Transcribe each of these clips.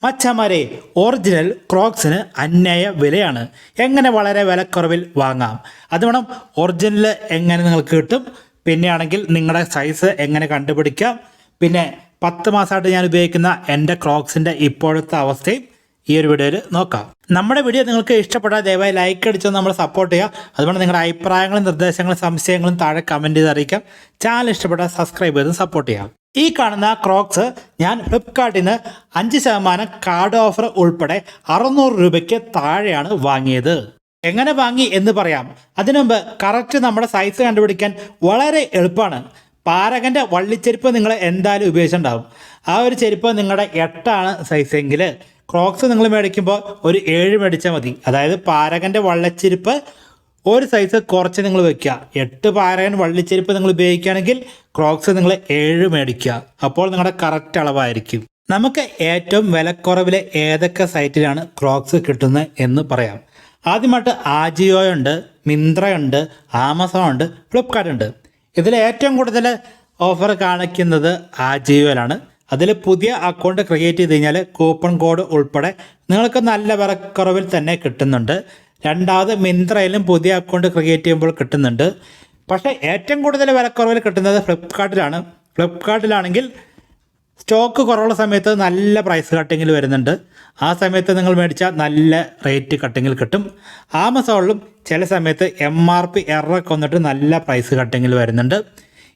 മച്ചമാരെ, original ക്രോക്സിന് അന്യായ വിലയാണ്. എങ്ങനെ വളരെ വിലക്കുറവിൽ വാങ്ങാം? അത് വേണം. ഒറിജിനൽ എങ്ങനെ നിങ്ങൾക്ക് കിട്ടും, പിന്നെയാണെങ്കിൽ നിങ്ങളുടെ സൈസ് എങ്ങനെ കണ്ടുപിടിക്കാം, പിന്നെ 10 മാസമായിട്ട് ഞാൻ ഉപയോഗിക്കുന്ന എൻ്റെ ക്രോക്സിൻ്റെ ഇപ്പോഴത്തെ അവസ്ഥയും ഈ ഒരു വീഡിയോയിൽ നോക്കാം. നമ്മുടെ വീഡിയോ നിങ്ങൾക്ക് ഇഷ്ടപ്പെട്ടാൽ ദയവായി ലൈക്ക് അടിച്ച് നമ്മൾ സപ്പോർട്ട് ചെയ്യുക. അതുകൊണ്ട് നിങ്ങളുടെ അഭിപ്രായങ്ങളും നിർദ്ദേശങ്ങളും സംശയങ്ങളും താഴെ കമൻറ്റ് ചെയ്ത് അറിയിക്കാം. ചാനൽ ഇഷ്ടപ്പെട്ടാൽ സബ്സ്ക്രൈബ് ചെയ്ത് സപ്പോർട്ട് ചെയ്യാം. ഈ കാണുന്ന ക്രോക്സ് ഞാൻ ഫ്ലിപ്കാർട്ടിൽ നിന്ന് 5% കാർഡ് ഓഫർ ഉൾപ്പെടെ 600 രൂപയ്ക്ക് താഴെയാണ് വാങ്ങിയത്. എങ്ങനെ വാങ്ങി എന്ന് പറയാം. അതിനുമുമ്പ് കറക്റ്റ് നമ്മുടെ സൈസ് കണ്ടുപിടിക്കാൻ വളരെ എളുപ്പമാണ്. പാരഗൻ്റെ വള്ളിച്ചെരുപ്പ് നിങ്ങൾ എന്തായാലും ഉപയോഗിച്ചിട്ടുണ്ടാവും. ആ ഒരു ചെരുപ്പ് നിങ്ങളുടെ 8 സൈസെങ്കിൽ ക്രോക്സ് നിങ്ങൾ മേടിക്കുമ്പോൾ ഒരു 7 മേടിച്ചാൽ മതി. അതായത് പാരഗൻ്റെ വള്ളിച്ചെരുപ്പ് ഒരു സൈസ് കുറച്ച് നിങ്ങൾ വെക്കുക. 8 പാരഗൻ വള്ളിച്ചെരുപ്പ് നിങ്ങൾ ഉപയോഗിക്കുകയാണെങ്കിൽ ക്രോക്സ് നിങ്ങൾ 7 മേടിക്കുക. അപ്പോൾ നിങ്ങളുടെ കറക്റ്റ് അളവായിരിക്കും. നമുക്ക് ഏറ്റവും വിലക്കുറവിലെ ഏതൊക്കെ സൈറ്റിലാണ് ക്രോക്സ് കിട്ടുന്നത് എന്ന് പറയാം. ആദ്യമായിട്ട് ആജിയോ ഉണ്ട്, മിന്ത്ര ഉണ്ട്, ആമസോൺ ഉണ്ട്, ഫ്ലിപ്കാർട്ട് ഉണ്ട്. ഇതിൽ ഏറ്റവും കൂടുതൽ ഓഫർ കാണിക്കുന്നത് ആജിയോയിലാണ്. അതിൽ പുതിയ അക്കൗണ്ട് ക്രിയേറ്റ് ചെയ്ത് കഴിഞ്ഞാൽ കൂപ്പൺ കോഡ് ഉൾപ്പെടെ നിങ്ങൾക്ക് നല്ല വിലക്കുറവിൽ തന്നെ കിട്ടുന്നുണ്ട്. രണ്ടാമത് മിന്ത്രയിലും പുതിയ അക്കൗണ്ട് ക്രിയേറ്റ് ചെയ്യുമ്പോൾ കിട്ടുന്നുണ്ട്. പക്ഷേ ഏറ്റവും കൂടുതൽ വിലക്കുറവിൽ കിട്ടുന്നത് ഫ്ലിപ്കാർട്ടിലാണ്. ഫ്ലിപ്കാർട്ടിലാണെങ്കിൽ സ്റ്റോക്ക് കുറവുള്ള സമയത്ത് നല്ല പ്രൈസ് കട്ടിങ്ങിൽ വരുന്നുണ്ട്. ആ സമയത്ത് നിങ്ങൾ മേടിച്ചാൽ നല്ല റേറ്റ് കട്ടിങ്ങിൽ കിട്ടും. ആമസോണിലും ചില സമയത്ത് MRP എററൊക്കെ വന്നിട്ട് നല്ല പ്രൈസ് കട്ടിങ്ങിൽ വരുന്നുണ്ട്.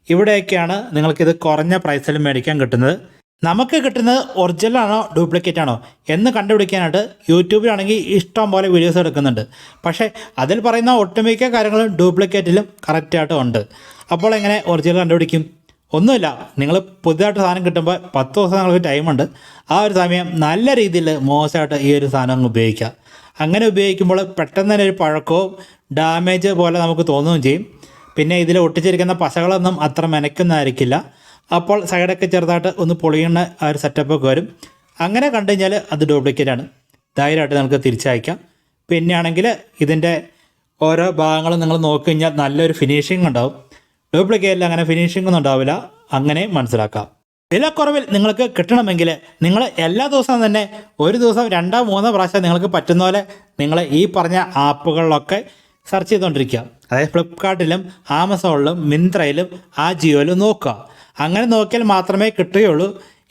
ഇവിടെയൊക്കെയാണ് നിങ്ങൾക്കിത് കുറഞ്ഞ പ്രൈസിൽ മേടിക്കാൻ കിട്ടുന്നത്. നമുക്ക് കിട്ടുന്നത് ഒറിജിനലാണോ ഡ്യൂപ്ലിക്കേറ്റ് ആണോ എന്ന് കണ്ടുപിടിക്കാനായിട്ട് യൂട്യൂബിലാണെങ്കിൽ ഇഷ്ടം പോലെ വീഡിയോസ് എടുക്കുന്നുണ്ട്. പക്ഷേ അതിൽ പറയുന്ന ഒട്ടുമിക്ക കാര്യങ്ങളും ഡ്യൂപ്ലിക്കേറ്റിലും കറക്റ്റായിട്ടും ഉണ്ട്. അപ്പോൾ എങ്ങനെ ഒറിജിനൽ കണ്ടുപിടിക്കും? ഒന്നുമില്ല, നിങ്ങൾ പുതിയതായിട്ട് സാധനം കിട്ടുമ്പോൾ 10 ദിവസം നിങ്ങൾക്ക് ടൈമുണ്ട്. ആ ഒരു സമയം നല്ല രീതിയിൽ മോശമായിട്ട് ഈ ഒരു സാധനം അങ്ങ് ഉപയോഗിക്കുക. അങ്ങനെ ഉപയോഗിക്കുമ്പോൾ പെട്ടെന്ന് തന്നെ ഒരു പഴക്കവും ഡാമേജ് പോലെ നമുക്ക് തോന്നുകയും ചെയ്യും. പിന്നെ ഇതിൽ ഒട്ടിച്ചിരിക്കുന്ന പശകളൊന്നും അത്ര മെനക്കുന്നതായിരിക്കില്ല. അപ്പോൾ സൈഡൊക്കെ ചെറുതായിട്ട് ഒന്ന് പൊളിയുന്ന ആ ഒരു സെറ്റപ്പൊക്കെ വരും. അങ്ങനെ കണ്ടു കഴിഞ്ഞാൽ അത് ഡ്യൂപ്ലിക്കേറ്റാണ്. ധൈര്യമായിട്ട് നമുക്ക് തിരിച്ചയക്കാം. പിന്നെയാണെങ്കിൽ ഇതിൻ്റെ ഓരോ ഭാഗങ്ങളും നിങ്ങൾ നോക്കിക്കഴിഞ്ഞാൽ നല്ലൊരു ഫിനിഷിംഗ് ഉണ്ടാവും. ഡ്യൂപ്ലിക്കേറ്റിൽ അങ്ങനെ ഫിനിഷിംഗ് ഒന്നും ഉണ്ടാവില്ല. അങ്ങനെ മനസ്സിലാക്കാം. വിലക്കുറവിൽ നിങ്ങൾക്ക് കിട്ടണമെങ്കിൽ നിങ്ങൾ എല്ലാ ദിവസവും തന്നെ ഒരു ദിവസം 2-3 പ്രാവശ്യം നിങ്ങൾക്ക് പറ്റുന്ന പോലെ നിങ്ങൾ ഈ പറഞ്ഞ ആപ്പുകളിലൊക്കെ സെർച്ച് ചെയ്തുകൊണ്ടിരിക്കുക. അതായത് ഫ്ലിപ്കാർട്ടിലും ആമസോണിലും മിന്ത്രയിലും ആജിയോയിലും നോക്കുക. അങ്ങനെ നോക്കിയാൽ മാത്രമേ കിട്ടുകയുള്ളൂ.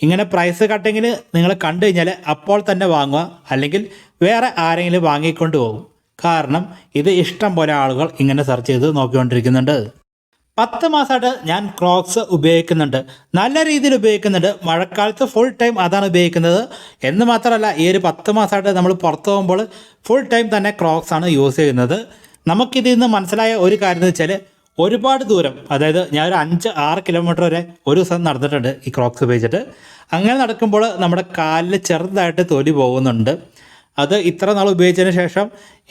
ഇങ്ങനെ പ്രൈസ് കട്ടിങ്ങിൽ നിങ്ങൾ കണ്ടു കഴിഞ്ഞാൽ അപ്പോൾ തന്നെ വാങ്ങുക, അല്ലെങ്കിൽ വേറെ ആരെങ്കിലും വാങ്ങിക്കൊണ്ട് പോകും. കാരണം ഇത് ഇഷ്ടം പോലെ ആളുകൾ ഇങ്ങനെ സെർച്ച് ചെയ്ത് നോക്കിക്കൊണ്ടിരിക്കുന്നുണ്ട്. 10 മാസമായിട്ട് ഞാൻ ക്രോക്സ് ഉപയോഗിക്കുന്നുണ്ട്. നല്ല രീതിയിൽ ഉപയോഗിക്കുന്നുണ്ട്. മഴക്കാലത്ത് ഫുൾ ടൈം അതാണ് ഉപയോഗിക്കുന്നത്. എന്ന് മാത്രമല്ല, ഈ ഒരു 10 മാസമായിട്ട് നമ്മൾ പുറത്ത് പോകുമ്പോൾ ഫുൾ ടൈം തന്നെ ക്രോക്സ് ആണ് യൂസ് ചെയ്യുന്നത്. നമുക്കിതിൽ നിന്ന് മനസ്സിലായ ഒരു കാര്യം എന്ന് വെച്ചാൽ, ഒരുപാട് ദൂരം, അതായത് ഞാൻ ഒരു 5-6 കിലോമീറ്റർ വരെ ഒരു ദിവസം നടന്നിട്ടുണ്ട് ഈ ക്രോക്സ് ഉപയോഗിച്ചിട്ട്. അങ്ങനെ നടക്കുമ്പോൾ നമ്മുടെ കാലിൽ ചെറുതായിട്ട് തൊലി പോകുന്നുണ്ട്. അത് ഇത്ര നാൾ ഉപയോഗിച്ചതിന് ശേഷം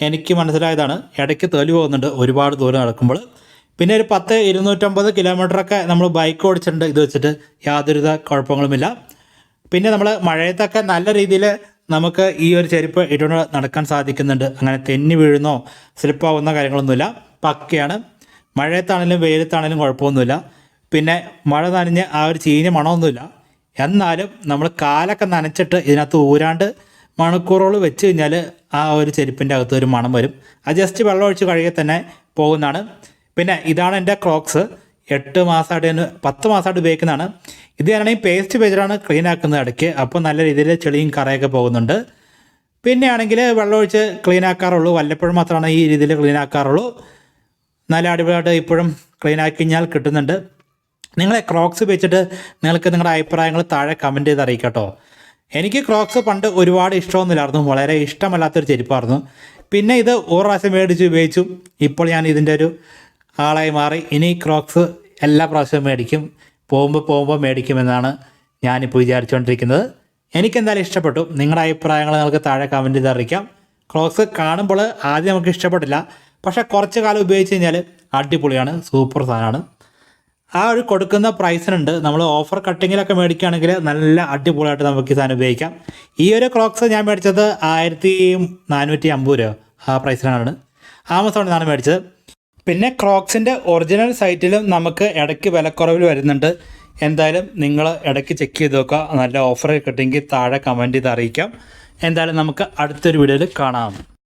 എനിക്ക് മനസ്സിലായതാണ്. ഇടയ്ക്ക് തൊലി പോകുന്നുണ്ട് ഒരുപാട് ദൂരം നടക്കുമ്പോൾ. പിന്നെ ഒരു 10-250 കിലോമീറ്ററൊക്കെ നമ്മൾ ബൈക്ക് ഓടിച്ചിട്ടുണ്ട് ഇത് വെച്ചിട്ട്. യാതൊരുവിധ കുഴപ്പങ്ങളുമില്ല. പിന്നെ നമ്മൾ മഴയത്തൊക്കെ നല്ല രീതിയിൽ നമുക്ക് ഈ ഒരു ചെരുപ്പ് ഇട്ടുകൊണ്ട് നടക്കാൻ സാധിക്കുന്നുണ്ട്. അങ്ങനെ തെന്നി വീഴുന്നോ സ്ലിപ്പാവുന്ന കാര്യങ്ങളൊന്നുമില്ല. പക്കയാണ്. മഴയത്താണെങ്കിലും വെയിലത്താണെങ്കിലും കുഴപ്പമൊന്നുമില്ല. പിന്നെ മഴ നനഞ്ഞ് ആ ഒരു ചീഞ്ഞ മണമൊന്നുമില്ല. എന്നാലും നമ്മൾ കാലൊക്കെ നനച്ചിട്ട് ഇതിനകത്ത് ഊരാണ്ട് മണിക്കൂറുകൾ വെച്ച് കഴിഞ്ഞാൽ ആ ഒരു ചെരുപ്പിൻ്റെ അകത്ത് ഒരു മണം വരും. അത് ജസ്റ്റ് വെള്ളം ഒഴിച്ച് കഴുകി തന്നെ പോകുന്നതാണ്. പിന്നെ ഇതാണ് എൻ്റെ ക്രോക്സ്. 10 മാസമായിട്ട് ഉപയോഗിക്കുന്നതാണ്. ഇത് ഞാനാണെങ്കിൽ പേസ്റ്റ് വെച്ചിട്ടാണ് ക്ലീൻ ആക്കുന്നത് ഇടയ്ക്ക്. അപ്പോൾ നല്ല രീതിയിൽ ചെളിയും കറയൊക്കെ പോകുന്നുണ്ട്. പിന്നെ ആണെങ്കിൽ വെള്ളമൊഴിച്ച് ക്ലീൻ ആക്കാറുള്ളൂ. വല്ലപ്പോഴും മാത്രമാണ് ഈ രീതിയിൽ ക്ലീൻ ആക്കാറുള്ളൂ. നല്ല അടിപൊളിയായിട്ട് ഇപ്പോഴും ക്ലീൻ ആക്കി കഴിഞ്ഞാൽ കിട്ടുന്നുണ്ട്. നിങ്ങളെ ക്രോക്സ് ഉപയോഗിച്ചിട്ട് നിങ്ങൾക്ക് നിങ്ങളുടെ അഭിപ്രായങ്ങൾ താഴെ കമൻറ്റ് ചെയ്ത് അറിയിക്കട്ടോ. എനിക്ക് ക്രോക്സ് പണ്ട് ഒരുപാട് ഇഷ്ടമൊന്നുമില്ലായിരുന്നു. വളരെ ഇഷ്ടമല്ലാത്തൊരു ചെരുപ്പായിരുന്നു. പിന്നെ ഇത് ഒരു പ്രാവശ്യം മേടിച്ച് ഉപയോഗിച്ചു. ഇപ്പോൾ ഞാൻ ഇതിൻ്റെ ഒരു ആളായി മാറി. ഇനി ക്രോക്സ് എല്ലാ പ്രാവശ്യവും മേടിക്കും. പോകുമ്പോൾ മേടിക്കുമെന്നാണ് ഞാനിപ്പോൾ വിചാരിച്ചുകൊണ്ടിരിക്കുന്നത്. എനിക്കെന്തായാലും ഇഷ്ടപ്പെട്ടു. നിങ്ങളുടെ അഭിപ്രായങ്ങൾ നിങ്ങൾക്ക് താഴെ കമൻറ്റ് ചെയ്ത് അറിയിക്കാം. ക്രോക്സ് കാണുമ്പോൾ ആദ്യം നമുക്ക് ഇഷ്ടപ്പെട്ടില്ല. പക്ഷേ കുറച്ച് കാലം ഉപയോഗിച്ച് കഴിഞ്ഞാൽ അടിപൊളിയാണ്, സൂപ്പർ സാധനമാണ്. ആ ഒരു കൊടുക്കുന്ന പ്രൈസിനുണ്ട്. നമ്മൾ ഓഫർ കട്ടിങ്ങിലൊക്കെ മേടിക്കുകയാണെങ്കിൽ നല്ല അടിപൊളിയായിട്ട് നമുക്ക് ഈ സാധനം ഉപയോഗിക്കാം. ഈ ഒരു ക്രോക്സ് ഞാൻ മേടിച്ചത് 1450 രൂപ ആ പ്രൈസിനാണ്. ആമസോണിൽ നിന്നാണ് മേടിച്ചത്. പിന്നെ ക്രോക്സിൻ്റെ ഒറിജിനൽ സൈറ്റിലും നമുക്ക് ഇടയ്ക്ക് വിലക്കുറവിൽ വരുന്നുണ്ട്. എന്തായാലും നിങ്ങൾ ഇടയ്ക്ക് ചെക്ക് ചെയ്ത് നോക്കുക. നല്ല ഓഫർ കിട്ടുമെങ്കിൽ താഴെ കമൻറ്റ് ചെയ്ത് അറിയിക്കാം. എന്തായാലും നമുക്ക് അടുത്തൊരു വീഡിയോയിൽ കാണാം.